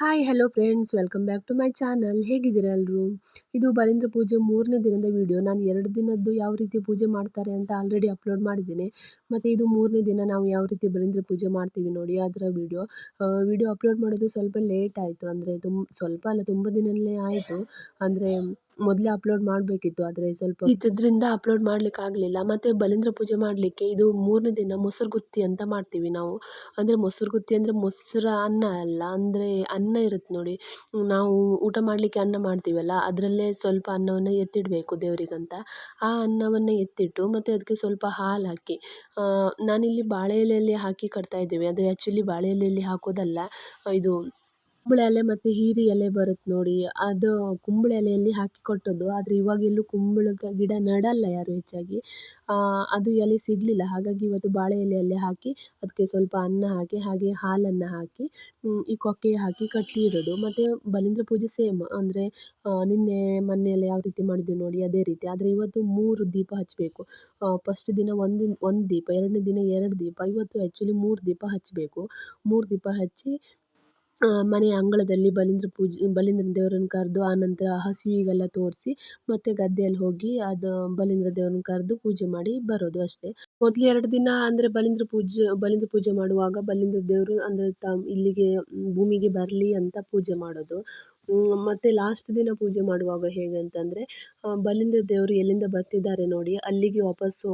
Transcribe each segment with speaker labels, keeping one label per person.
Speaker 1: Hi hello friends, welcome back to my channel. ಹೇಗಿದ್ದೀರಾ ಎಲ್ಲರೂ? ಇದು ಬಲೀಂದ್ರ ಪೂಜೆ 3ನೇ ದಿನದ ವಿಡಿಯೋ. ನಾನು 2 ದಿನದ್ದು ಯಾವ ರೀತಿ ಪೂಜೆ ಮಾಡ್ತಾರೆ ಅಂತ ಆಲ್ರೆಡಿ ಅಪ್ಲೋಡ್ ಮಾಡಿದ್ದೀನಿ. ಮತ್ತು ಇದು 3ನೇ ದಿನ ನಾವು ಯಾವ ರೀತಿ ಬಲೀಂದ್ರ ಪೂಜೆ ಮಾಡ್ತೀವಿ ನೋಡಿ ಅದರ ವಿಡಿಯೋ ಅಪ್ಲೋಡ್ ಮಾಡೋದು ಸ್ವಲ್ಪ ಲೇಟ್ ಆಯಿತು. ಅಂದರೆ ಸ್ವಲ್ಪ ಅಲ್ಲ, ತುಂಬ ದಿನವೇ ಆಯಿತು. ಅಂದರೆ ಮೊದಲೇ ಅಪ್ಲೋಡ್ ಮಾಡಬೇಕಿತ್ತು, ಆದರೆ ಸ್ವಲ್ಪ ಇದ್ದಿದ್ದರಿಂದ ಅಪ್ಲೋಡ್ ಮಾಡ್ಲಿಕ್ಕೆ ಆಗಲಿಲ್ಲ. ಮತ್ತು ಬಲೀಂದ್ರ ಪೂಜೆ ಮಾಡಲಿಕ್ಕೆ ಇದು 3ನೇ ದಿನ ಮೊಸರುಗುತ್ತಿ ಅಂತ ಮಾಡ್ತೀವಿ ನಾವು. ಅಂದರೆ ಮೊಸರುಗುತ್ತಿ ಅಂದರೆ ಮೊಸರು ಅನ್ನ ಅಲ್ಲ, ಅಂದರೆ ಅನ್ನ ಇರುತ್ತೆ ನೋಡಿ, ನಾವು ಊಟ ಮಾಡಲಿಕ್ಕೆ ಅನ್ನ ಮಾಡ್ತೀವಲ್ಲ, ಅದರಲ್ಲೇ ಸ್ವಲ್ಪ ಅನ್ನವನ್ನು ಎತ್ತಿಡಬೇಕು ದೇವರಿಗಂತ. ಆ ಅನ್ನವನ್ನು ಎತ್ತಿಟ್ಟು ಮತ್ತು ಅದಕ್ಕೆ ಸ್ವಲ್ಪ ಹಾಲು ಹಾಕಿ, ನಾನಿಲ್ಲಿ ಬಾಳೆ ಎಲೆಯಲ್ಲಿ ಹಾಕಿ ಕಟ್ತಾ ಇದ್ದೇವೆ. ಅದು ಆ್ಯಕ್ಚುಲಿ ಬಾಳೆ ಎಲೆಯಲ್ಲಿ ಹಾಕೋದಲ್ಲ, ಇದು ಕುಂಬಳ ಎಲೆ ಮತ್ತು ಹೀರೆ ಎಲೆ ಬರುತ್ತೆ ನೋಡಿ, ಅದು ಕುಂಬಳ ಎಲೆಯಲ್ಲಿ ಹಾಕಿ ಕೊಟ್ಟದ್ದು. ಆದರೆ ಇವಾಗೆಲ್ಲೂ ಕುಂಬಳದ ಗಿಡ ನೆಡಲ್ಲ ಯಾರು ಹೆಚ್ಚಾಗಿ. ಅದು ಎಲೆ ಸಿಗಲಿಲ್ಲ, ಹಾಗಾಗಿ ಇವತ್ತು ಬಾಳೆ ಎಲೆಯಲ್ಲೇ ಹಾಕಿ ಅದಕ್ಕೆ ಸ್ವಲ್ಪ ಅನ್ನ ಹಾಕಿ ಹಾಗೆ ಹಾಲನ್ನು ಹಾಕಿ ಈ ಕೊಕ್ಕೆ ಹಾಕಿ ಕಟ್ಟಿ ಇಡೋದು. ಮತ್ತು ಬಲೀಂದ್ರ ಪೂಜೆ ಸೇಮ್, ಅಂದರೆ ನಿನ್ನೆ ಮೊನ್ನೆ ಯಾವ ರೀತಿ ಮಾಡಿದ್ವಿ ನೋಡಿ ಅದೇ ರೀತಿ. ಆದರೆ ಇವತ್ತು 3 ದೀಪ ಹಚ್ಚಬೇಕು. ಫಸ್ಟ್ ದಿನ ಒಂದು ದೀಪ, 2ನೇ ದಿನ 2 ದೀಪ, ಇವತ್ತು ಆ್ಯಕ್ಚುಲಿ 3 ದೀಪ ಹಚ್ಚಬೇಕು. 3 ದೀಪ ಹಚ್ಚಿ ಮನೆಯ ಅಂಗಳದಲ್ಲಿ ಬಲೀಂದ್ರ ದೇವರನ್ನು ಕರೆದು, ಆನಂತರ ಹಸುವಿಗೆಲ್ಲ ತೋರಿಸಿ ಮತ್ತು ಗದ್ದೆಯಲ್ಲಿ ಹೋಗಿ ಅದು ಬಲೀಂದ್ರ ದೇವರನ್ನು ಕರೆದು ಪೂಜೆ ಮಾಡಿ ಬರೋದು ಅಷ್ಟೇ. ಮೊದಲು 2 ದಿನ ಅಂದರೆ ಬಲೀಂದ್ರ ಪೂಜೆ ಮಾಡುವಾಗ ಬಲೀಂದ್ರ ದೇವರು ಅಂದರೆ ಇಲ್ಲಿಗೆ ಭೂಮಿಗೆ ಬರಲಿ ಅಂತ ಪೂಜೆ ಮಾಡೋದು. ಮತ್ತು ಲಾಸ್ಟ್ ದಿನ ಪೂಜೆ ಮಾಡುವಾಗ ಹೇಗೆ ಅಂತಂದರೆ, ಬಲೀಂದ್ರ ದೇವರು ಎಲ್ಲಿಂದ ಬರ್ತಿದ್ದಾರೆ ನೋಡಿ ಅಲ್ಲಿಗೆ ವಾಪಸ್ಸು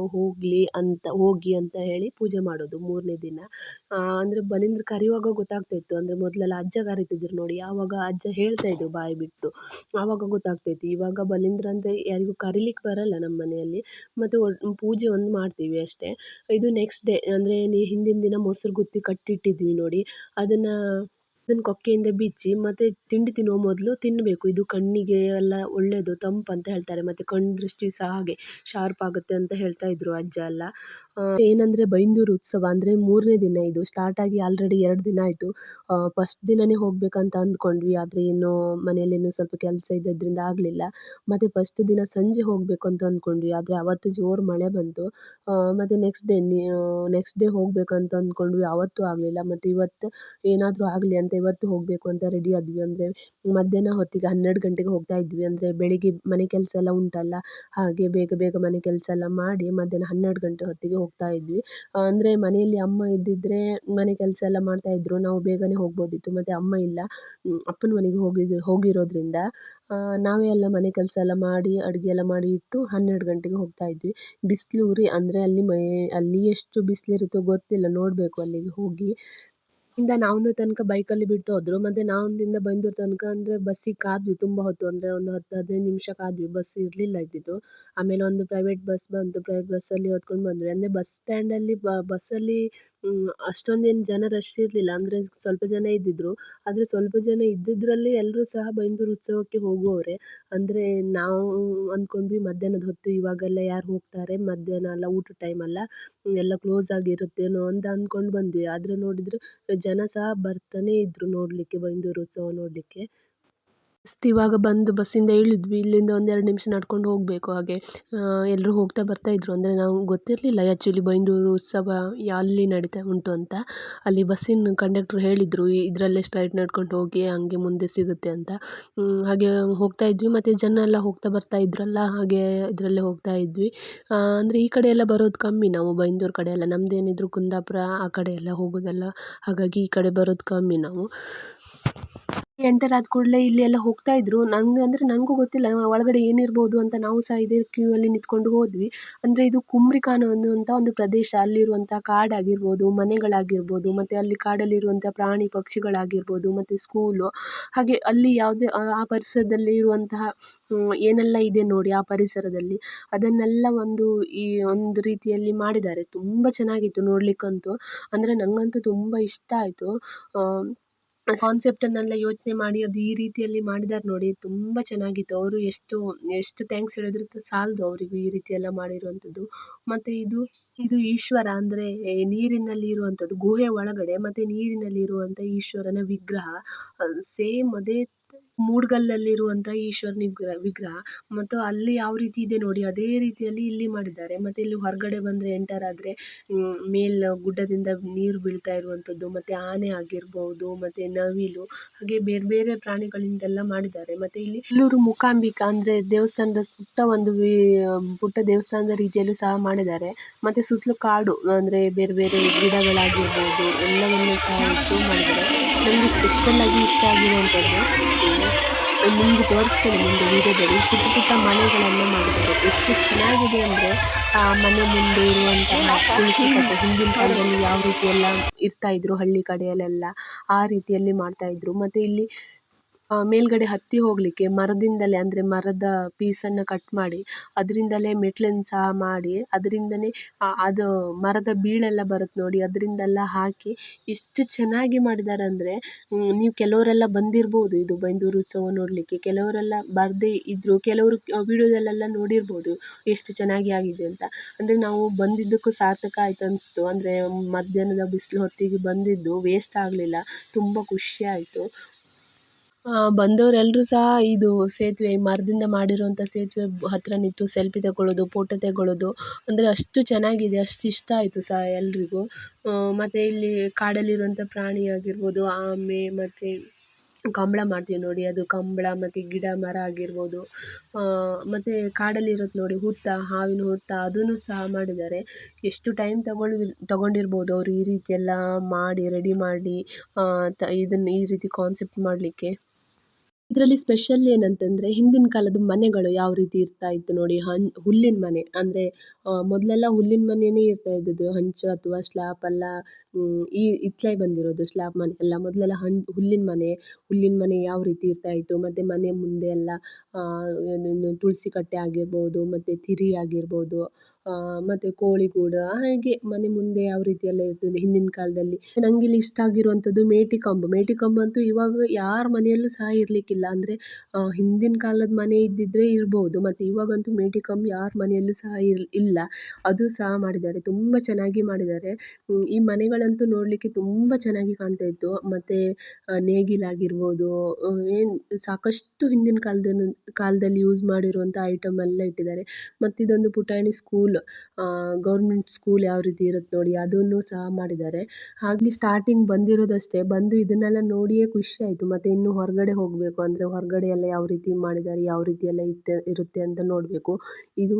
Speaker 1: ಹೋಗಿ ಅಂತ ಹೇಳಿ ಪೂಜೆ ಮಾಡೋದು 3ನೇ ದಿನ. ಅಂದರೆ ಬಲೀಂದ್ರ ಕರೆಯುವಾಗ ಗೊತ್ತಾಗ್ತಾಯಿತ್ತು. ಅಂದರೆ ಮೊದಲೆಲ್ಲ ಅಜ್ಜ ಕರೀತಿದ್ರು ನೋಡಿ, ಆವಾಗ ಅಜ್ಜ ಹೇಳ್ತಾಯಿದ್ರು ಬಾಯಿ ಬಿಟ್ಟು, ಆವಾಗ ಗೊತ್ತಾಗ್ತಾಯಿತ್ತು. ಇವಾಗ ಬಲೀಂದ್ರ ಅಂದರೆ ಯಾರಿಗೂ ಕರೀಲಿಕ್ಕೆ ಬರಲ್ಲ ನಮ್ಮ ಮನೆಯಲ್ಲಿ. ಮತ್ತು ಪೂಜೆ ಒಂದು ಮಾಡ್ತೀವಿ ಅಷ್ಟೇ. ಇದು ನೆಕ್ಸ್ಟ್ ಡೇ ಅಂದರೆ ಹಿಂದಿನ ದಿನ ಮೊಸರುಗುತ್ತಿ ಕಟ್ಟಿಟ್ಟಿದ್ವಿ ನೋಡಿ, ಅದನ್ನು ಕೊಕ್ಕೆಯಿಂದ ಬಿಚ್ಚಿ ಮತ್ತು ತಿಂಡಿ ತಿನ್ನುವ ಮೊದಲು ತಿನ್ನಬೇಕು. ಇದು ಕಣ್ಣಿಗೆ ಎಲ್ಲ ಒಳ್ಳೆಯದು, ತಂಪು ಅಂತ ಹೇಳ್ತಾರೆ. ಮತ್ತು ಕಣ್ಣು ದೃಷ್ಟಿ ಸಹ ಹಾಗೆ ಶಾರ್ಪ್ ಆಗುತ್ತೆ ಅಂತ ಹೇಳ್ತಾ ಇದ್ರು ಅಜ್ಜ ಎಲ್ಲ. ಏನಂದರೆ ಬೈಂದೂರು ಉತ್ಸವ ಅಂದರೆ 3ನೇ ದಿನ ಇದು ಸ್ಟಾರ್ಟ್ ಆಗಿ ಆಲ್ರೆಡಿ 2 ದಿನ ಆಯಿತು. ಫಸ್ಟ್ ದಿನವೇ ಹೋಗಬೇಕಂತ ಅಂದ್ಕೊಂಡ್ವಿ, ಆದರೆ ಇನ್ನೂ ಮನೆಯಲ್ಲೇನೋ ಸ್ವಲ್ಪ ಕೆಲಸ ಇದ್ದದ್ರಿಂದ ಆಗಲಿಲ್ಲ. ಮತ್ತು ಫಸ್ಟ್ ದಿನ ಸಂಜೆ ಹೋಗಬೇಕು ಅಂತ ಅಂದ್ಕೊಂಡ್ವಿ, ಆದರೆ ಅವತ್ತು ಜೋರು ಮಳೆ ಬಂತು. ಮತ್ತು ನೆಕ್ಸ್ಟ್ ಡೇ ಹೋಗಬೇಕಂತ ಅಂದ್ಕೊಂಡ್ವಿ, ಆವತ್ತೂ ಆಗಲಿಲ್ಲ. ಮತ್ತು ಇವತ್ತು ಏನಾದರೂ ಆಗಲಿ ಅಂತ ಇವತ್ತು ಹೋಗಬೇಕು ಅಂತ ರೆಡಿ ಆದ್ವಿ. ಅಂದರೆ ಮಧ್ಯಾಹ್ನ ಹೊತ್ತಿಗೆ 12 ಗಂಟೆಗೆ ಹೋಗ್ತಾ ಇದ್ವಿ. ಅಂದರೆ ಬೆಳಿಗ್ಗೆ ಮನೆ ಕೆಲಸ ಎಲ್ಲ ಉಂಟಲ್ಲ, ಹಾಗೆ ಬೇಗ ಬೇಗ ಮನೆ ಕೆಲಸ ಎಲ್ಲ ಮಾಡಿ ಮಧ್ಯಾಹ್ನ 12 ಗಂಟೆ ಹೊತ್ತಿಗೆ ಹೋಗ್ತಾ ಇದ್ವಿ. ಅಂದರೆ ಮನೆಯಲ್ಲಿ ಅಮ್ಮ ಇದ್ದಿದ್ದರೆ ಮನೆ ಕೆಲಸ ಎಲ್ಲ ಮಾಡ್ತಾಯಿದ್ರು, ನಾವು ಬೇಗನೆ ಹೋಗ್ಬೋದಿತ್ತು. ಮತ್ತು ಅಮ್ಮ ಇಲ್ಲ, ಅಪ್ಪನ ಮನೆಗೆ ಹೋಗಿರೋದ್ರಿಂದ ನಾವೇ ಎಲ್ಲ ಮನೆ ಕೆಲಸ ಎಲ್ಲ ಮಾಡಿ ಅಡುಗೆ ಎಲ್ಲ ಮಾಡಿ ಇಟ್ಟು 12 ಗಂಟೆಗೆ ಹೋಗ್ತಾ ಇದ್ವಿ. ಬಿಸಿಲು ಉರಿ, ಅಂದರೆ ಅಲ್ಲಿ ಎಷ್ಟು ಬಿಸಿಲಿರುತ್ತೋ ಗೊತ್ತಿಲ್ಲ, ನೋಡಬೇಕು ಅಲ್ಲಿಗೆ ಹೋಗಿ. ಇಂದ ನಾವೊಂದು ತನಕ ಬೈಕಲ್ಲಿ ಬಿಟ್ಟು ಹೋದರು. ಮತ್ತು ನಾವೊಂದಿಂದ ಬೈಂದೂರು ತನಕ ಅಂದರೆ ಬಸ್ಸಿಗೆ ಕಾದ್ವಿ ತುಂಬ ಹೊತ್ತು, ಅಂದರೆ ಒಂದು 10-15 ನಿಮಿಷ ಕಾದ್ವಿ. ಬಸ್ ಇರಲಿಲ್ಲ ಇದ್ದಿದ್ದು. ಆಮೇಲೆ ಒಂದು ಪ್ರೈವೇಟ್ ಬಸ್ ಬಂತು, ಪ್ರೈವೇಟ್ ಬಸ್ಸಲ್ಲಿ ಹೊತ್ಕೊಂಡು ಬಂದ್ವಿ. ಅಂದರೆ ಬಸ್ ಸ್ಟ್ಯಾಂಡಲ್ಲಿ ಬಸ್ಸಲ್ಲಿ ಅಷ್ಟೊಂದೇನು ಜನ ರಶ್ ಇರಲಿಲ್ಲ, ಅಂದರೆ ಸ್ವಲ್ಪ ಜನ ಇದ್ದಿದ್ದರು. ಆದರೆ ಸ್ವಲ್ಪ ಜನ ಇದ್ದಿದ್ದರಲ್ಲಿ ಎಲ್ಲರೂ ಸಹ ಬೈಂದೂರು ಉತ್ಸವಕ್ಕೆ ಹೋಗುವವರೇ. ಅಂದರೆ ನಾವು ಅಂದ್ಕೊಂಡ್ವಿ ಮಧ್ಯಾಹ್ನದ ಹೊತ್ತು ಇವಾಗೆಲ್ಲ ಯಾರು ಹೋಗ್ತಾರೆ, ಮಧ್ಯಾಹ್ನ ಅಲ್ಲ, ಊಟದ ಟೈಮ್ ಅಲ್ಲ, ಎಲ್ಲ ಕ್ಲೋಸ್ ಆಗಿರುತ್ತೇನೋ ಅಂತ ಅಂದ್ಕೊಂಡು ಬಂದ್ವಿ. ಆದರೆ ನೋಡಿದರೆ ಜನ ಸಹ ಬರ್ತಾನೇ ಇದ್ದರು ನೋಡಲಿಕ್ಕೆ, ಬೈಂದೂರು ಉತ್ಸವ ನೋಡಲಿಕ್ಕೆ. ಜಸ್ಟ್ ಇವಾಗ ಬಂದು ಬಸ್ಸಿಂದ ಇಳಿದ್ವಿ. ಇಲ್ಲಿಂದ ಒಂದು 2 ನಿಮಿಷ ನಡ್ಕೊಂಡು ಹೋಗಬೇಕು. ಹಾಗೆ ಎಲ್ಲರೂ ಹೋಗ್ತಾ ಬರ್ತಾ ಇದ್ದರು. ಅಂದರೆ ನಾವು ಗೊತ್ತಿರಲಿಲ್ಲ ಆ್ಯಕ್ಚುಲಿ ಬೈಂದೂರು ಉತ್ಸವ ಅಲ್ಲಿ ನಡೀತಾ ಉಂಟು ಅಂತ. ಅಲ್ಲಿ ಬಸ್ಸಿನ ಕಂಡಕ್ಟ್ರು ಹೇಳಿದರು, ಇದರಲ್ಲೇ ಸ್ಟ್ರೈಟ್ ನಡ್ಕೊಂಡು ಹೋಗಿ ಹಂಗೆ ಮುಂದೆ ಸಿಗುತ್ತೆ ಅಂತ. ಹಾಗೆ ಹೋಗ್ತಾ ಇದ್ವಿ. ಮತ್ತು ಜನ ಎಲ್ಲ ಹೋಗ್ತಾ ಬರ್ತಾ ಇದ್ರಲ್ಲ, ಹಾಗೆ ಇದರಲ್ಲೇ ಹೋಗ್ತಾ ಇದ್ವಿ. ಅಂದರೆ ಈ ಕಡೆ ಎಲ್ಲ ಬರೋದು ಕಮ್ಮಿ ನಾವು, ಬೈಂದೂರು ಕಡೆ ಎಲ್ಲ. ನಮ್ಮದೇನಿದ್ರು ಕುಂದಾಪುರ ಆ ಕಡೆ ಎಲ್ಲ ಹೋಗೋದಲ್ಲ, ಹಾಗಾಗಿ ಈ ಕಡೆ ಬರೋದು ಕಮ್ಮಿ ನಾವು. ಎಂಟರ್ ಆದ ಕೂಡಲೇ ಇಲ್ಲಿ ಎಲ್ಲ ಹೋಗ್ತಾ ಇದ್ರು. ನನಗೂ ಗೊತ್ತಿಲ್ಲ ಒಳಗಡೆ ಏನಿರ್ಬೋದು ಅಂತ. ನಾವು ಸಹ ಇದೇ ಕ್ಯೂ ಅಲ್ಲಿ ನಿಂತ್ಕೊಂಡು ಹೋದ್ವಿ. ಅಂದರೆ ಇದು ಕುಮ್ರಿಕಾನ ಅನ್ನುವಂಥ ಒಂದು ಪ್ರದೇಶ. ಅಲ್ಲಿರುವಂಥ ಕಾಡಾಗಿರ್ಬೋದು, ಮನೆಗಳಾಗಿರ್ಬೋದು, ಮತ್ತು ಅಲ್ಲಿ ಕಾಡಲ್ಲಿರುವಂಥ ಪ್ರಾಣಿ ಪಕ್ಷಿಗಳಾಗಿರ್ಬೋದು, ಮತ್ತು ಸ್ಕೂಲು, ಹಾಗೆ ಅಲ್ಲಿ ಯಾವುದೇ ಆ ಪರಿಸರದಲ್ಲಿ ಇರುವಂತಹ ಏನೆಲ್ಲ ಇದೆ ನೋಡಿ ಆ ಪರಿಸರದಲ್ಲಿ, ಅದನ್ನೆಲ್ಲ ಈ ಒಂದು ರೀತಿಯಲ್ಲಿ ಮಾಡಿದ್ದಾರೆ. ತುಂಬ ಚೆನ್ನಾಗಿತ್ತು ನೋಡಲಿಕ್ಕಂತೂ. ಅಂದರೆ ನನಗಂತೂ ತುಂಬ ಇಷ್ಟ ಆಯಿತು. ಕಾನ್ಸೆಪ್ಟನ್ನೆಲ್ಲ ಯೋಚನೆ ಮಾಡಿ ಅದು ಈ ರೀತಿಯಲ್ಲಿ ಮಾಡಿದ್ದಾರೆ ನೋಡಿ, ತುಂಬ ಚೆನ್ನಾಗಿತ್ತು. ಅವರು ಎಷ್ಟು ಥ್ಯಾಂಕ್ಸ್ ಹೇಳಿದ್ರು ಸಾಲದು ಅವರಿಗೂ ಈ ರೀತಿ ಎಲ್ಲ ಮಾಡಿರುವಂಥದ್ದು. ಮತ್ತು ಇದು ಈಶ್ವರ, ಅಂದರೆ ನೀರಿನಲ್ಲಿ ಇರುವಂಥದ್ದು, ಗುಹೆ ಒಳಗಡೆ ಮತ್ತು ನೀರಿನಲ್ಲಿ ಇರುವಂಥ ಈಶ್ವರನ ವಿಗ್ರಹ. ಸೇಮ್ ಅದೇ ಮೂಡ್ಗಲ್ಲಲ್ಲಿರುವಂಥ ಈಶ್ವರನ ವಿಗ್ರಹ ಮತ್ತು ಅಲ್ಲಿ ಯಾವ ರೀತಿ ಇದೆ ನೋಡಿ ಅದೇ ರೀತಿಯಲ್ಲಿ ಇಲ್ಲಿ ಮಾಡಿದ್ದಾರೆ. ಮತ್ತು ಇಲ್ಲಿ ಹೊರಗಡೆ ಬಂದರೆ ಎಂಟರ್ ಆದರೆ ಗುಡ್ಡದಿಂದ ನೀರು ಬೀಳ್ತಾ ಇರುವಂಥದ್ದು, ಮತ್ತು ಆನೆ ಆಗಿರ್ಬೋದು, ಮತ್ತು ನವಿಲು, ಹಾಗೆ ಬೇರೆ ಬೇರೆ ಪ್ರಾಣಿಗಳಿಂದೆಲ್ಲ ಮಾಡಿದ್ದಾರೆ. ಮತ್ತು ಇಲ್ಲಿ ಎಲ್ಲೂರು ಮೂಕಾಂಬಿಕಾ ಅಂದರೆ ದೇವಸ್ಥಾನದ ಪುಟ್ಟ ದೇವಸ್ಥಾನದ ರೀತಿಯಲ್ಲೂ ಸಹ ಮಾಡಿದ್ದಾರೆ. ಮತ್ತು ಸುತ್ತಲೂ ಕಾಡು ಅಂದರೆ ಬೇರೆ ಬೇರೆ ಗಿಡಗಳಾಗಿರ್ಬೋದು ಎಲ್ಲವನ್ನೂ ಸಹ ಇಟ್ಟು ಮಾಡಿದ್ದಾರೆ. ನನಗೆ ಸ್ಪೆಷಲ್ಲಾಗಿ ಇಷ್ಟ ಆಗಿರುವಂಥದ್ದು ನಿಮಗೆ ತೋರಿಸ್ತೇನೆ ಮುಂದೆ ವೀಡಿಯೋದಲ್ಲಿ. ಪುಟ್ಟ ಪುಟ್ಟ ಮನೆಗಳನ್ನು ಮಾಡಿದ್ದಾರೆ. ಎಷ್ಟು ಚೆನ್ನಾಗಿದೆ ಅಂದರೆ ಆ ಮನೆ ಮುಂದೆ ಇರುವಂತಹ ತುಳಸಿ ಕಟ್ಟೆ ಹಿಂದಿನ ಕಾಲದಲ್ಲಿ ಯಾವ ರೀತಿ ಎಲ್ಲ ಇರ್ತಾಯಿದ್ರು ಹಳ್ಳಿ ಕಡೆಯಲ್ಲೆಲ್ಲ ಆ ರೀತಿಯಲ್ಲಿ ಮಾಡ್ತಾಯಿದ್ರು. ಮತ್ತು ಇಲ್ಲಿ ಮೇಲ್ಗಡೆ ಹತ್ತಿ ಹೋಗಲಿಕ್ಕೆ ಮರದಿಂದಲೇ ಅಂದರೆ ಮರದ ಪೀಸನ್ನು ಕಟ್ ಮಾಡಿ ಅದರಿಂದಲೇ ಮೆಟ್ಲನ್ನು ಸಹ ಮಾಡಿ ಅದರಿಂದನೇ ಅದು ಮರದ ಬೀಳೆಲ್ಲ ಬರುತ್ತೆ ನೋಡಿ ಅದರಿಂದೆಲ್ಲ ಹಾಕಿ ಎಷ್ಟು ಚೆನ್ನಾಗಿ ಮಾಡಿದ್ದಾರೆ ಅಂದರೆ ನೀವು ಕೆಲವರೆಲ್ಲ ಬಂದಿರ್ಬೋದು ಇದು ಬೈಂದೂರು ಉತ್ಸವ ನೋಡಲಿಕ್ಕೆ. ಕೆಲವರೆಲ್ಲ ಬರದೇ ಇದ್ದರು, ಕೆಲವರು ವೀಡಿಯೋದಲ್ಲೆಲ್ಲ ನೋಡಿರ್ಬೋದು ಎಷ್ಟು ಚೆನ್ನಾಗಿ ಆಗಿದೆ ಅಂತ. ಅಂದರೆ ನಾವು ಬಂದಿದ್ದಕ್ಕೂ ಸಾರ್ಥಕ ಆಯ್ತು ಅನಿಸ್ತು. ಅಂದರೆ ಮಧ್ಯಾಹ್ನದ ಬಿಸಿಲು ಹೊತ್ತಿಗೆ ಬಂದಿದ್ದು ವೇಸ್ಟ್ ಆಗಲಿಲ್ಲ, ತುಂಬ ಖುಷಿ ಆಯಿತು. ಬಂದವರೆಲ್ಲರೂ ಸಹ ಇದು ಸೇತುವೆ ಮರದಿಂದ ಮಾಡಿರುವಂಥ ಸೇತುವೆ ಹತ್ತಿರ ನಿಂತು ಸೆಲ್ಫಿ ತಗೊಳ್ಳೋದು, ಫೋಟೋ ತೆಗೊಳ್ಳೋದು ಅಂದರೆ ಅಷ್ಟು ಚೆನ್ನಾಗಿದೆ, ಅಷ್ಟು ಇಷ್ಟ ಆಯಿತು ಸಹ ಎಲ್ರಿಗೂ. ಮತ್ತು ಇಲ್ಲಿ ಕಾಡಲ್ಲಿರುವಂಥ ಪ್ರಾಣಿ ಆಗಿರ್ಬೋದು, ಆಮೆ ಮತ್ತು ಕಂಬಳ ಮಾಡ್ತೀವಿ ನೋಡಿ ಅದು ಕಂಬಳ, ಮತ್ತು ಗಿಡ ಮರ ಆಗಿರ್ಬೋದು, ಮತ್ತು ಕಾಡಲ್ಲಿರುತ್ತೆ ನೋಡಿ ಹಾವಿನ ಹುತ್ತ ಅದನ್ನು ಸಹ ಮಾಡಿದ್ದಾರೆ. ಎಷ್ಟು ಟೈಮ್ ತಗೊಂಡಿರ್ಬೋದು ಅವರು ಈ ರೀತಿ ಎಲ್ಲ ಮಾಡಿ ರೆಡಿ ಮಾಡಿ ಇದನ್ನು ಈ ರೀತಿ ಕಾನ್ಸೆಪ್ಟ್ ಮಾಡಲಿಕ್ಕೆ. ಇದರಲ್ಲಿ ಸ್ಪೆಷಲ್ ಏನಂತಂದರೆ ಹಿಂದಿನ ಕಾಲದ ಮನೆಗಳು ಯಾವ ರೀತಿ ಇರ್ತಾ ಇತ್ತು ನೋಡಿ. ಹುಲ್ಲಿನ ಮನೆ ಅಂದರೆ ಮೊದಲೆಲ್ಲ ಹುಲ್ಲಿನ ಮನೆಯೇ ಇರ್ತಾ ಇದ್ದದ್ದು, ಹಂಚು ಅಥವಾ ಸ್ಲ್ಯಾಪ್ ಎಲ್ಲ ಇತ್ಲೇ ಬಂದಿರೋದು ಸ್ಲ್ಯಾಪ್ ಮನೆ ಎಲ್ಲ. ಮೊದಲೆಲ್ಲ ಹುಲ್ಲಿನ ಮನೆ ಯಾವ ರೀತಿ ಇರ್ತಾ ಇತ್ತು, ಮತ್ತು ಮನೆ ಮುಂದೆ ಎಲ್ಲ ಏನೇನು ತುಳಸಿ ಕಟ್ಟೆ ಆಗಿರ್ಬೋದು, ಮತ್ತು ತಿರಿ ಆಗಿರ್ಬೋದು, ಮತ್ತು ಕೋಳಿಗೂಡು, ಹಾಗೆ ಮನೆ ಮುಂದೆ ಯಾವ ರೀತಿ ಎಲ್ಲ ಇರ್ತದೆ ಹಿಂದಿನ ಕಾಲದಲ್ಲಿ. ನಂಗೆ ಇಲ್ಲಿ ಇಷ್ಟ ಆಗಿರುವಂಥದ್ದು ಮೇಟಿ ಕಂಬು ಅಂತೂ ಇವಾಗ ಯಾರ ಮನೆಯಲ್ಲೂ ಸಹ ಇರಲಿಕ್ಕಿಲ್ಲ. ಅಂದರೆ ಹಿಂದಿನ ಕಾಲದ ಮನೆ ಇದ್ದಿದ್ದರೆ ಇರ್ಬೋದು, ಮತ್ತು ಇವಾಗಂತೂ ಮೇಟಿ ಕಂಬು ಯಾರ ಮನೆಯಲ್ಲೂ ಸಹ ಇಲ್ಲ. ಅದು ಸಹ ಮಾಡಿದ್ದಾರೆ, ತುಂಬ ಚೆನ್ನಾಗಿ ಮಾಡಿದ್ದಾರೆ. ಈ ಮನೆಗಳಂತೂ ನೋಡಲಿಕ್ಕೆ ತುಂಬ ಚೆನ್ನಾಗಿ ಕಾಣ್ತಾ ಇತ್ತು. ಮತ್ತು ನೇಗಿಲಾಗಿರ್ಬೋದು, ಏನು ಸಾಕಷ್ಟು ಹಿಂದಿನ ಕಾಲದಲ್ಲಿ ಯೂಸ್ ಮಾಡಿರುವಂಥ ಐಟಮ್ ಎಲ್ಲ ಇಟ್ಟಿದ್ದಾರೆ. ಮತ್ತು ಇದೊಂದು ಪುಟಾಣಿ ಸ್ಕೂಲ್, ಗೌರ್ಮೆಂಟ್ ಸ್ಕೂಲ್ ಯಾವ ರೀತಿ ಇರುತ್ತೆ ನೋಡಿ ಅದನ್ನು ಸಹ ಮಾಡಿದ್ದಾರೆ. ಹಾಗೆ ಸ್ಟಾರ್ಟಿಂಗ್ ಬಂದಿರೋದಷ್ಟೇ, ಬಂದು ಇದನ್ನೆಲ್ಲ ನೋಡಿಯೇ ಖುಷಿ ಆಯಿತು. ಮತ್ತು ಇನ್ನು ಹೊರಗಡೆ ಹೋಗಬೇಕು ಅಂದರೆ ಹೊರಗಡೆ ಎಲ್ಲ ಯಾವ ರೀತಿ ಮಾಡಿದ್ದಾರೆ, ಯಾವ ರೀತಿ ಎಲ್ಲ ಇರುತ್ತೆ ಅಂತ ನೋಡಬೇಕು. ಇದು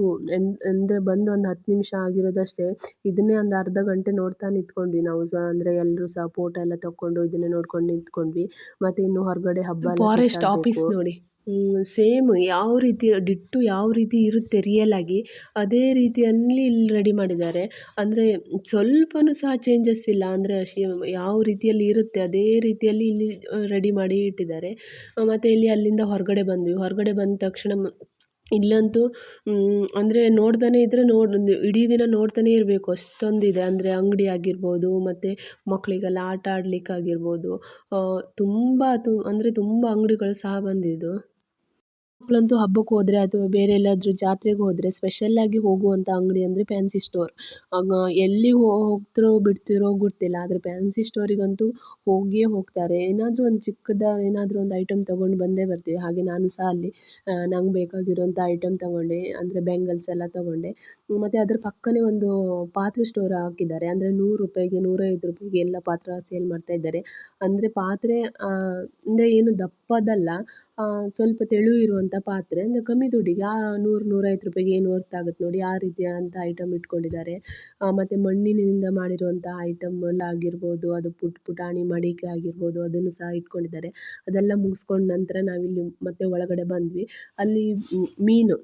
Speaker 1: ಅಂದರೆ ಬಂದು ಒಂದು 10 ನಿಮಿಷ ಆಗಿರೋದಷ್ಟೇ, ಇದನ್ನೇ ಒಂದು ಅರ್ಧ ಗಂಟೆ ನೋಡ್ತಾ ನಿಂತ್ಕೊಂಡ್ವಿ ನಾವು ಸಹ. ಅಂದರೆ ಎಲ್ಲರೂ ಸಹ ಫೋಟೋ ಎಲ್ಲ ತಗೊಂಡು ಇದನ್ನೇ ನೋಡ್ಕೊಂಡು ನಿಂತ್ಕೊಂಡ್ವಿ. ಮತ್ತು ಇನ್ನು ಹೊರಗಡೆ ಹಬ್ಬ ಎಲ್ಲ ಫಾರೆಸ್ಟ್ ಆಫೀಸ್ ನೋಡಿ, ಸೇಮ್ ಯಾವ ರೀತಿ ಡಿಟ್ಟು ಯಾವ ರೀತಿ ಇರುತ್ತೆ ರಿಯಲ್ ಆಗಿ ಅದೇ ರೀತಿಯಲ್ಲಿ ಇಲ್ಲಿ ರೆಡಿ ಮಾಡಿದ್ದಾರೆ. ಅಂದರೆ ಸ್ವಲ್ಪನೂ ಸಹ ಚೇಂಜಸ್ ಇಲ್ಲ. ಅಂದರೆ ಯಾವ ರೀತಿಯಲ್ಲಿ ಇರುತ್ತೆ ಅದೇ ರೀತಿಯಲ್ಲಿ ಇಲ್ಲಿ ರೆಡಿ ಮಾಡಿ ಇಟ್ಟಿದ್ದಾರೆ. ಮತ್ತು ಇಲ್ಲಿ ಅಲ್ಲಿಂದ ಹೊರಗಡೆ ಬಂದ ತಕ್ಷಣ ಇಲ್ಲಂತೂ ಅಂದರೆ ನೋಡ್ತಾನೆ ಇದ್ದರೆ ಇಡೀ ದಿನ ನೋಡ್ತಾನೆ ಇರಬೇಕು ಅಷ್ಟೊಂದಿದೆ. ಅಂದರೆ ಅಂಗಡಿ ಆಗಿರ್ಬೋದು, ಮತ್ತು ಮಕ್ಕಳಿಗೆಲ್ಲ ಆಟ ಆಡಲಿಕ್ಕಾಗಿರ್ಬೋದು, ತುಂಬ ಅಂದರೆ ತುಂಬ ಅಂಗಡಿಗಳು ಸಹ ಬಂದಿದ್ದು. ಮಕ್ಕಳಂತೂ ಹಬ್ಬಕ್ಕೆ ಹೋದರೆ ಅಥವಾ ಬೇರೆ ಎಲ್ಲಾದರೂ ಜಾತ್ರೆಗೆ ಹೋದರೆ ಸ್ಪೆಷಲ್ಲಾಗಿ ಹೋಗುವಂಥ ಅಂಗಡಿ ಅಂದರೆ ಫ್ಯಾನ್ಸಿ ಸ್ಟೋರ್. ಎಲ್ಲಿಗೆ ಹೋಗ್ತಿರೋ ಬಿಡ್ತಿರೋ ಗೊತ್ತಿಲ್ಲ, ಆದರೆ ಫ್ಯಾನ್ಸಿ ಸ್ಟೋರಿಗಂತೂ ಹೋಗಿಯೇ ಹೋಗ್ತಾರೆ. ಏನಾದರೂ ಒಂದು ಏನಾದರೂ ಒಂದು ಐಟಮ್ ತೊಗೊಂಡು ಬಂದೇ ಬರ್ತೀವಿ. ಹಾಗೆ ನಾನು ಸಹ ಅಲ್ಲಿ ನಂಗೆ ಬೇಕಾಗಿರುವಂಥ ಐಟಮ್ ತೊಗೊಂಡೆ, ಅಂದರೆ ಬ್ಯಾಂಗಲ್ಸ್ ಎಲ್ಲ ತೊಗೊಂಡೆ. ಮತ್ತು ಅದ್ರ ಪಕ್ಕನೇ ಒಂದು ಪಾತ್ರೆ ಸ್ಟೋರ್ ಹಾಕಿದ್ದಾರೆ. ಅಂದರೆ ₹100 ₹150 ಎಲ್ಲ ಪಾತ್ರೆ ಸೇಲ್ ಮಾಡ್ತಾ ಇದ್ದಾರೆ. ಅಂದರೆ ಪಾತ್ರೆ ಅಂದರೆ ಏನು ದಪ್ಪದಲ್ಲ, ಸ್ವಲ್ಪ ತೆಳು ಇರುವಂಥ ಪಾತ್ರೆ, ಅಂದರೆ ಕಮ್ಮಿ ದುಡ್ಡಿಗೆ ₹100 ಏನು ವರ್ತ್ ಆಗುತ್ತೆ ನೋಡಿ ಆ ರೀತಿಯಾದಂಥ ಐಟಮ್ ಇಟ್ಕೊಂಡಿದ್ದಾರೆ. ಮತ್ತು ಮಣ್ಣಿನಿಂದ ಮಾಡಿರುವಂಥ ಐಟಮ್ ಎಲ್ಲ ಆಗಿರ್ಬೋದು, ಅದು ಪುಟಾಣಿ ಮಡಿಕೆ ಆಗಿರ್ಬೋದು ಅದನ್ನು ಸಹ ಇಟ್ಕೊಂಡಿದ್ದಾರೆ. ಅದೆಲ್ಲ ಮುಗಿಸ್ಕೊಂಡ ನಂತರ ನಾವಿಲ್ಲಿ ಮತ್ತೆ ಒಳಗಡೆ ಬಂದ್ವಿ. ಅಲ್ಲಿ ಮೀನು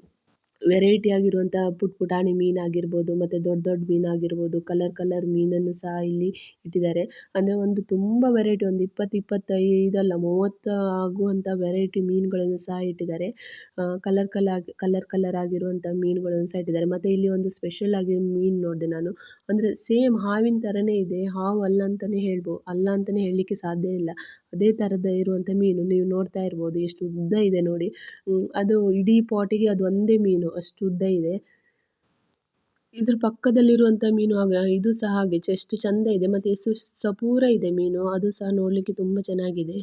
Speaker 1: ವೆರೈಟಿ ಆಗಿರುವಂಥ ಪುಟಾಣಿ ಮೀನಾಗಿರ್ಬೋದು, ಮತ್ತು ದೊಡ್ಡ ಮೀನಾಗಿರ್ಬೋದು, ಕಲರ್ ಮೀನನ್ನು ಸಹ ಇಲ್ಲಿ ಇಟ್ಟಿದ್ದಾರೆ. ಅಂದರೆ ಒಂದು ತುಂಬ ವೆರೈಟಿ, ಒಂದು 20, 25 ಅಲ್ಲ 30 ಆಗುವಂಥ ವೆರೈಟಿ ಮೀನುಗಳನ್ನು ಸಹ ಇಟ್ಟಿದ್ದಾರೆ. ಕಲರ್ ಆಗಿರುವಂಥ ಮೀನುಗಳನ್ನು ಸಹ ಇಟ್ಟಿದ್ದಾರೆ. ಮತ್ತು ಇಲ್ಲಿ ಒಂದು ಸ್ಪೆಷಲ್ ಆಗಿ ಮೀನು ನೋಡಿದೆ ನಾನು. ಅಂದರೆ ಸೇಮ್ ಹಾವಿನ ಥರನೇ ಇದೆ, ಹಾವು ಅಲ್ಲ ಅಂತಲೇ ಹೇಳಲಿಕ್ಕೆ ಸಾಧ್ಯ ಇಲ್ಲ. ಅದೇ ಥರದ ಇರುವಂಥ ಮೀನು ನೀವು ನೋಡ್ತಾ ಇರ್ಬೋದು, ಎಷ್ಟು ಉದ್ದ ಇದೆ ನೋಡಿ. ಅದು ಇಡೀ ಪಾಟಿಗೆ ಅದು ಒಂದೇ ಮೀನು ಅಷ್ಟು ಉದ್ದ ಇದೆ. ಇದ್ರ ಪಕ್ಕದಲ್ಲಿರುವಂಥ ಮೀನು ಇದು ಸಹ ಹಾಗೆ ಎಷ್ಟು ಚಂದ ಇದೆ, ಮತ್ತು ಎಷ್ಟು ಸಪೂರ ಇದೆ ಮೀನು, ಅದು ಸಹ ನೋಡಲಿಕ್ಕೆ ತುಂಬ ಚೆನ್ನಾಗಿದೆ.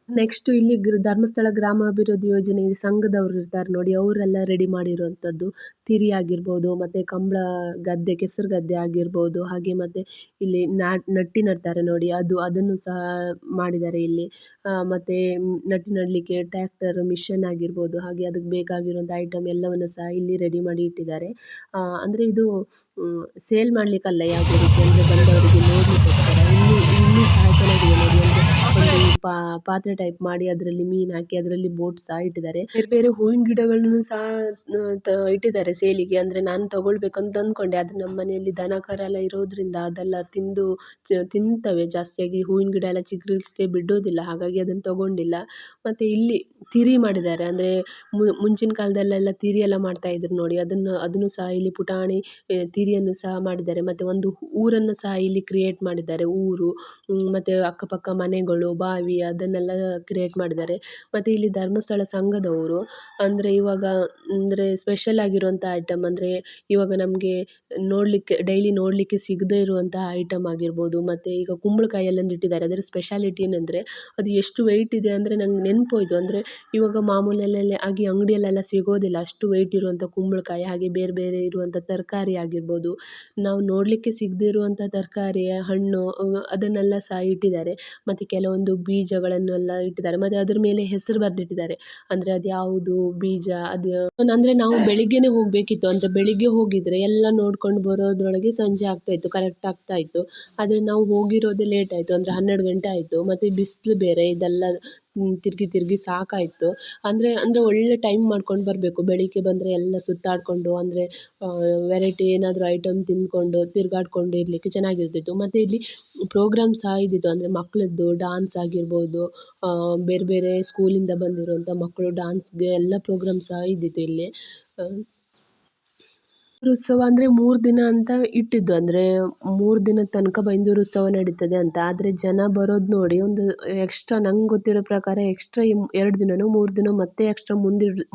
Speaker 1: ನೆಕ್ಸ್ಟು ಇಲ್ಲಿ ಧರ್ಮಸ್ಥಳ ಗ್ರಾಮಾಭಿವೃದ್ಧಿ ಯೋಜನೆ ಸಂಘದವ್ರು ಇರ್ತಾರೆ ನೋಡಿ, ಅವರೆಲ್ಲ ರೆಡಿ ಮಾಡಿರುವಂಥದ್ದು ತಿರಿ ಆಗಿರ್ಬೋದು, ಮತ್ತು ಕಂಬಳ ಗದ್ದೆ, ಕೆಸರು ಗದ್ದೆ ಆಗಿರ್ಬೋದು, ಹಾಗೆ ಮತ್ತು ಇಲ್ಲಿ ನಟ್ಟಿ ನಡ್ತಾರೆ ನೋಡಿ, ಅದನ್ನು ಸಹ ಮಾಡಿದ್ದಾರೆ ಇಲ್ಲಿ. ಮತ್ತು ನಟ್ಟಿ ನಡಲಿಕ್ಕೆ ಟ್ರ್ಯಾಕ್ಟರ್ ಮಿಷನ್ ಆಗಿರ್ಬೋದು, ಹಾಗೆ ಅದಕ್ಕೆ ಬೇಕಾಗಿರುವಂಥ ಐಟಮ್ ಎಲ್ಲವನ್ನು ಸಹ ಇಲ್ಲಿ ರೆಡಿ ಮಾಡಿ ಇಟ್ಟಿದ್ದಾರೆ. ಅಂದರೆ ಇದು ಸೇಲ್ ಮಾಡಲಿಕ್ಕಲ್ಲ ಯಾವುದೇ ರೀತಿ, ಅಂದರೆ ಬಂದವರಿಗೆ ನೋಡಲಿಕ್ಕೋಸ್ಕರ. ಇಲ್ಲಿ ಸಹ ಚೆನ್ನಾಗಿದೆ ನೋಡಿ, ಅಂದರೆ ಒಂದು ಪಾತ್ರೆ ಟೈಪ್ ಮಾಡಿ ಅದರಲ್ಲಿ ಮೀನು ಹಾಕಿ ಅದರಲ್ಲಿ ಬೋಟ್ ಸಹ ಇಟ್ಟಿದ್ದಾರೆ. ಬೇರೆ ಬೇರೆ ಹೂವಿನ ಗಿಡಗಳನ್ನು ಸಹ ಇಟ್ಟಿದ್ದಾರೆ ಸೇಲಿಗೆ. ಅಂದರೆ ನಾನು ತಗೊಳ್ಬೇಕಂತ ಅಂದ್ಕೊಂಡೆ, ಆದರೆ ನಮ್ಮ ಮನೆಯಲ್ಲಿ ದನ ಕರ ಎಲ್ಲ ಇರೋದ್ರಿಂದ ಅದೆಲ್ಲ ತಿಂತವೆ ಜಾಸ್ತಿಯಾಗಿ. ಹೂವಿನ ಗಿಡ ಎಲ್ಲ ಚಿಗುರಲಿಕ್ಕೆ ಬಿಡೋದಿಲ್ಲ, ಹಾಗಾಗಿ ಅದನ್ನು ತಗೊಂಡಿಲ್ಲ. ಮತ್ತು ಇಲ್ಲಿ ತಿರಿ ಮಾಡಿದ್ದಾರೆ, ಅಂದರೆ ಮುಂಚಿನ ಕಾಲದಲ್ಲೆಲ್ಲ ತಿರಿ ಎಲ್ಲ ಮಾಡ್ತಾಯಿದ್ರು ನೋಡಿ, ಅದನ್ನು ಸಹ ಇಲ್ಲಿ ಪುಟಾಣಿ ತಿರಿಯನ್ನು ಸಹ ಮಾಡಿದ್ದಾರೆ. ಮತ್ತು ಒಂದು ಊರನ್ನು ಸಹ ಇಲ್ಲಿ ಕ್ರಿಯೇಟ್ ಮಾಡಿದ್ದಾರೆ, ಊರು ಮತ್ತು ಅಕ್ಕಪಕ್ಕ ಮನೆಗಳು, ಬಾವಿ ಅದನ್ನೆಲ್ಲ ಕ್ರಿಯೇಟ್ ಮಾಡಿದ್ದಾರೆ. ಮತ್ತು ಇಲ್ಲಿ ಧರ್ಮಸ್ಥಳ ಸಂಘದವರು ಅಂದರೆ ಇವಾಗ ಅಂದರೆ ಸ್ಪೆಷಲ್ ಆಗಿರುವಂಥ ಐಟಮ್, ಅಂದರೆ ಇವಾಗ ನಮಗೆ ಡೈಲಿ ನೋಡಲಿಕ್ಕೆ ಸಿಗದೇ ಇರುವಂತಹ ಐಟಮ್ ಆಗಿರ್ಬೋದು. ಮತ್ತು ಈಗ ಕುಂಬಳಕಾಯಿ ಎಲ್ಲೊಂದು ಇಟ್ಟಿದ್ದಾರೆ, ಅದರ ಸ್ಪೆಷಾಲಿಟಿ ಏನಂದರೆ ಅದು ಎಷ್ಟು ವೆಯ್ಟ್ ಇದೆ ಅಂದರೆ ನಂಗೆ ನೆನಪೋಯ್ತು. ಅಂದರೆ ಇವಾಗ ಮಾಮೂಲಿಯಲ್ಲೆಲ್ಲ ಆಗಿ ಅಂಗಡಿಯಲ್ಲೆಲ್ಲ ಸಿಗೋದಿಲ್ಲ ಅಷ್ಟು ವೆಯ್ಟ್ ಇರುವಂಥ ಕುಂಬಳಕಾಯಿ, ಹಾಗೆ ಬೇರೆ ಬೇರೆ ಇರುವಂಥ ತರಕಾರಿ ಆಗಿರ್ಬೋದು, ನಾವು ನೋಡಲಿಕ್ಕೆ ಸಿಗದೇ ಇರುವಂಥ ತರಕಾರಿ, ಹಣ್ಣು ಅದನ್ನೆಲ್ಲ ಸಹ ಇಟ್ಟಿದ್ದಾರೆ. ಮತ್ತು ಕೆಲವೊಂದು ಬೀಜಗಳನ್ನೆಲ್ಲ ಇಟ್ಟಿದ್ದಾರೆ, ಮತ್ತು ಅದ್ರ ಮೇಲೆ ಹೆಸರು ಬರೆದಿಟ್ಟಿದ್ದಾರೆ. ಅಂದರೆ ಅದು ಯಾವುದು ಬೀಜ ಅದು, ಅಂದರೆ ನಾವು ಬೆಳಿಗ್ಗೆನೇ ಹೋಗಬೇಕಿತ್ತು. ಅಂದರೆ ಬೆಳಿಗ್ಗೆ ಹೋಗಿದ್ರೆ ಎಲ್ಲ ನೋಡ್ಕೊಂಡು ಬರೋದ್ರೊಳಗೆ ಸಂಜೆ ಆಗ್ತಾಯಿತ್ತು, ಕರೆಕ್ಟ್ ಆಗ್ತಾಯಿತ್ತು. ಆದರೆ ನಾವು ಹೋಗಿರೋದೇ ಲೇಟ್ ಆಯಿತು, ಅಂದರೆ 12 ಗಂಟೆ ಆಯಿತು. ಮತ್ತು ಬಿಸಿಲು ಬೇರೆ, ಇದೆಲ್ಲ ತಿರುಗಿ ಸಾಕಾಯಿತು. ಅಂದರೆ ಒಳ್ಳೆ ಟೈಮ್ ಮಾಡ್ಕೊಂಡು ಬರಬೇಕು. ಬೆಳಿಗ್ಗೆ ಬಂದರೆ ಎಲ್ಲ ಸುತ್ತಾಡಿಕೊಂಡು, ಅಂದರೆ ವೆರೈಟಿ ಏನಾದರೂ ಐಟಮ್ ತಿಂದ್ಕೊಂಡು ತಿರುಗಾಡ್ಕೊಂಡು ಇರಲಿಕ್ಕೆ ಚೆನ್ನಾಗಿರ್ತಿತ್ತು. ಮತ್ತು ಇಲ್ಲಿ ಪ್ರೋಗ್ರಾಮ್ ಸಹ ಇದ್ದಿತ್ತು, ಅಂದರೆ ಮಕ್ಕಳದ್ದು ಡಾನ್ಸ್ ಆಗಿರ್ಬೋದು, ಬೇರೆ ಬೇರೆ ಸ್ಕೂಲಿಂದ ಬಂದಿರುವಂಥ ಮಕ್ಕಳು ಡಾನ್ಸ್ಗೆ ಎಲ್ಲ ಪ್ರೋಗ್ರಾಮ್ ಸಹ ಇದ್ದಿತ್ತು ಇಲ್ಲಿ. ಉತ್ಸವ ಅಂದರೆ 3 ದಿನ ಅಂತ ಇಟ್ಟಿದ್ದು, ಅಂದರೆ 3 ದಿನದ ತನಕ ಬೈಂದೂರು ಉತ್ಸವ ನಡೀತದೆ ಅಂತ. ಆದರೆ ಜನ ಬರೋದು ನೋಡಿ ಒಂದು ಎಕ್ಸ್ಟ್ರಾ, ನಂಗೆ ಗೊತ್ತಿರೋ ಪ್ರಕಾರ ಎಕ್ಸ್ಟ್ರಾ 2 ದಿನನೋ 3 ದಿನ ಮತ್ತೆ ಎಕ್ಸ್ಟ್ರಾ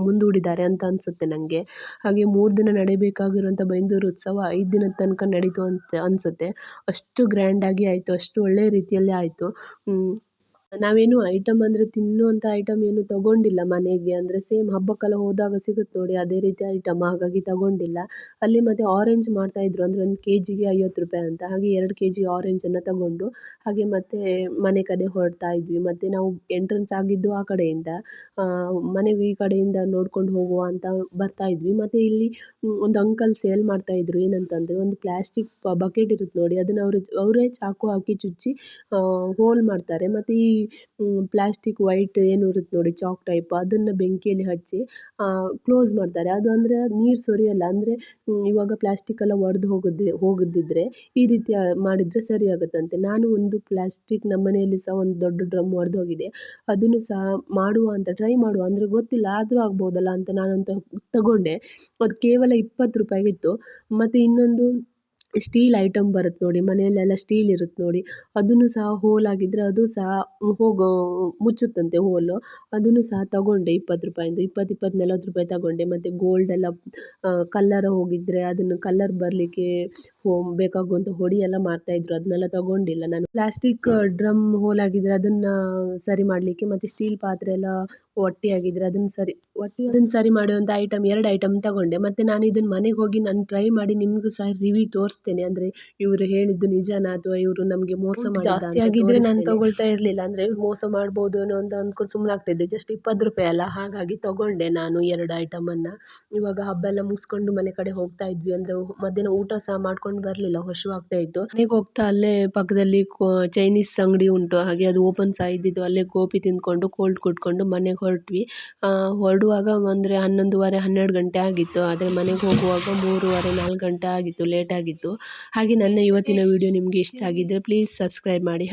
Speaker 1: ಮುಂದೂಡಿದ್ದಾರೆ ಅಂತ ಅನಿಸುತ್ತೆ ನನಗೆ. ಹಾಗೆ 3 ದಿನ ನಡಿಬೇಕಾಗಿರುವಂಥ ಬೈಂದೂರು ಉತ್ಸವ 5 ದಿನದ ತನಕ ನಡೀತು ಅಂತ ಅನಿಸುತ್ತೆ. ಅಷ್ಟು ಗ್ರ್ಯಾಂಡಾಗಿ ಆಯಿತು, ಅಷ್ಟು ಒಳ್ಳೆಯ ರೀತಿಯಲ್ಲಿ ಆಯಿತು. ನಾವೇನು ಐಟಮ್ ಅಂದರೆ ತಿನ್ನುವಂಥ ಐಟಮ್ ಏನು ತಗೊಂಡಿಲ್ಲ ಮನೆಗೆ, ಅಂದರೆ ಸೇಮ್ ಹಬ್ಬಕ್ಕೆಲ್ಲ ಹೋದಾಗ ಸಿಗುತ್ತೆ ನೋಡಿ ಅದೇ ರೀತಿ ಐಟಮ್, ಹಾಗಾಗಿ ತಗೊಂಡಿಲ್ಲ. ಅಲ್ಲಿ ಮತ್ತು ಆರೆಂಜ್ ಮಾಡ್ತಾಯಿದ್ರು, ಅಂದರೆ 1 kgಗೆ ₹50 ಅಂತ. ಹಾಗೆ 2 kg ಆರೆಂಜನ್ನು ತಗೊಂಡು ಹಾಗೆ ಮತ್ತೆ ಮನೆ ಕಡೆ ಹೊರಡ್ತಾ ಇದ್ವಿ. ಮತ್ತು ನಾವು ಎಂಟ್ರೆನ್ಸ್ ಆಗಿದ್ದು ಆ ಕಡೆಯಿಂದ, ಮನೆಗೆ ಈ ಕಡೆಯಿಂದ ನೋಡ್ಕೊಂಡು ಹೋಗುವ ಅಂತ ಬರ್ತಾ ಇದ್ವಿ. ಮತ್ತು ಇಲ್ಲಿ ಒಂದು ಅಂಕಲ್ ಸೇಲ್ ಮಾಡ್ತಾಯಿದ್ರು. ಏನಂತಂದರೆ ಒಂದು ಪ್ಲಾಸ್ಟಿಕ್ ಬಕೆಟ್ ಇರುತ್ತೆ ನೋಡಿ, ಅದನ್ನು ಅವರೇ ಚಾಕು ಹಾಕಿ ಚುಚ್ಚಿ ಹೋಲ್ ಮಾಡ್ತಾರೆ. ಮತ್ತು ಈ ಪ್ಲಾಸ್ಟಿಕ್ ವೈಟ್ ಏನು ಇರುತ್ತೆ ನೋಡಿ ಚಾಕ್ ಟೈಪ್, ಅದನ್ನು ಬೆಂಕಿಯಲ್ಲಿ ಹಚ್ಚಿ ಕ್ಲೋಸ್ ಮಾಡ್ತಾರೆ. ಅದು ಅಂದರೆ ನೀರು ಸೊರಿಯಲ್ಲ, ಅಂದರೆ ಇವಾಗ ಪ್ಲಾಸ್ಟಿಕ್ಕೆಲ್ಲ ಒಡೆದು ಹೋಗದಿದ್ದರೆ ಈ ರೀತಿ ಮಾಡಿದರೆ ಸರಿ ಆಗುತ್ತಂತೆ. ನಾನು ಒಂದು ಪ್ಲಾಸ್ಟಿಕ್ ನಮ್ಮ ಮನೆಯಲ್ಲಿ ಸಹ ಒಂದು ದೊಡ್ಡ ಡ್ರಮ್ ಒಡೆದೋಗಿದೆ, ಅದನ್ನು ಸಹ ಟ್ರೈ ಮಾಡುವ, ಅಂದರೆ ಗೊತ್ತಿಲ್ಲ ಆದರೂ ಆಗ್ಬೋದಲ್ಲ ಅಂತ ನಾನಂತೂ ತಗೊಂಡೆ. ಅದು ಕೇವಲ ₹20 ಮತ್ತು ಇನ್ನೊಂದು ಸ್ಟೀಲ್ ಐಟಮ್ ಬರುತ್ತೆ ನೋಡಿ, ಮನೆಯಲ್ಲೆಲ್ಲ ಸ್ಟೀಲ್ ಇರುತ್ತೆ ನೋಡಿ, ಅದನ್ನು ಸಹ ಹೋಲ್ ಆಗಿದ್ದರೆ ಅದು ಸಹ ಮುಚ್ಚುತ್ತಂತೆ ಹೋಲು. ಅದನ್ನು ಸಹ ತಗೊಂಡೆ ₹20, 20-40 ತಗೊಂಡೆ. ಮತ್ತು ಗೋಲ್ಡ್ ಎಲ್ಲ ಕಲ್ಲರ್ ಹೋಗಿದ್ದರೆ ಅದನ್ನು ಕಲ್ಲರ್ ಬರಲಿಕ್ಕೆ ಬೇಕಾಗುವಂಥ ಹೊಡಿ ಎಲ್ಲ ಮಾಡ್ತಾಯಿದ್ರು, ಅದನ್ನೆಲ್ಲ ತಗೊಂಡಿಲ್ಲ ನಾನು. ಪ್ಲಾಸ್ಟಿಕ್ ಡ್ರಮ್ ಹೋಲ್ ಆಗಿದ್ದರೆ ಅದನ್ನು ಸರಿ ಮಾಡಲಿಕ್ಕೆ, ಮತ್ತು ಸ್ಟೀಲ್ ಪಾತ್ರೆ ಎಲ್ಲ ಒಟ್ಟಿಯಾಗಿದ್ದರೆ ಅದನ್ನು ಸರಿ ಮಾಡುವಂಥ 2 ಐಟಮ್ ತಗೊಂಡೆ. ಮತ್ತು ನಾನು ಇದನ್ನು ಮನೆಗೆ ಹೋಗಿ ನಾನು ಟ್ರೈ ಮಾಡಿ ನಿಮಗೂ ಸಹ ರಿವ್ಯೂ ತೋರಿಸ್ತೇನೆ, ಅಂದರೆ ಇವರು ಹೇಳಿದ್ದು ನಿಜನಾ ಅಥವಾ ಇವರು ನಮಗೆ ಮೋಸ ಜಾಸ್ತಿ ಆಗಿದ್ದರೆ ನಾನು ತಗೊಳ್ತಾ ಇರಲಿಲ್ಲ. ಅಂದರೆ ಮೋಸ ಮಾಡ್ಬೋದು ಅನ್ನೋ ಅಂತ ಅಂದ್ಕೊಂಡು ಸುಮ್ಮನಾಗ್ತಿದ್ದೆ. ಜಸ್ಟ್ ₹20 ಅಲ್ಲ, ಹಾಗಾಗಿ ತಗೊಂಡೆ ನಾನು 2 ಐಟಮನ್ನು. ಇವಾಗ ಹಬ್ಬ ಎಲ್ಲ ಮುಗಿಸ್ಕೊಂಡು ಮನೆ ಕಡೆ ಹೋಗ್ತಾ ಇದ್ವಿ, ಅಂದರೆ ಮಧ್ಯಾಹ್ನ ಊಟ ಸಹ ಮಾಡ್ಕೊಂಡು ಬರಲಿಲ್ಲ, ಹಸಿವಾಗ್ತಾ ಇತ್ತು. ಮನೆಗೆ ಹೋಗ್ತಾ ಅಲ್ಲೇ ಪಕ್ಕದಲ್ಲಿ ಚೈನೀಸ್ ಅಂಗಡಿ ಉಂಟು, ಹಾಗೆ ಅದು ಓಪನ್ ಸಹ ಇದ್ದಿದ್ದು. ಅಲ್ಲೇ ಗೋಬಿ ತಿಂದ್ಕೊಂಡು ಕೋಲ್ಡ್ ಕುಡ್ಕೊಂಡು ಮನೆಗೆ ಹೊರಟ್ವಿ. ಹೊರಡುವಾಗ ಅಂದರೆ 11:30-12 ಗಂಟೆ ಆಗಿತ್ತು, ಆದರೆ ಮನೆಗೆ ಹೋಗುವಾಗ 3:30-4 ಗಂಟೆ ಆಗಿತ್ತು, ಲೇಟ್ ಆಗಿತ್ತು. ಹಾಗೆ ನನ್ನ ಇವತ್ತಿನ ವಿಡಿಯೋ ನಿಮಗೆ ಇಷ್ಟ ಆಗಿದ್ದರೆ ಪ್ಲೀಸ್ ಸಬ್ಸ್ಕ್ರೈಬ್ ಮಾಡಿ.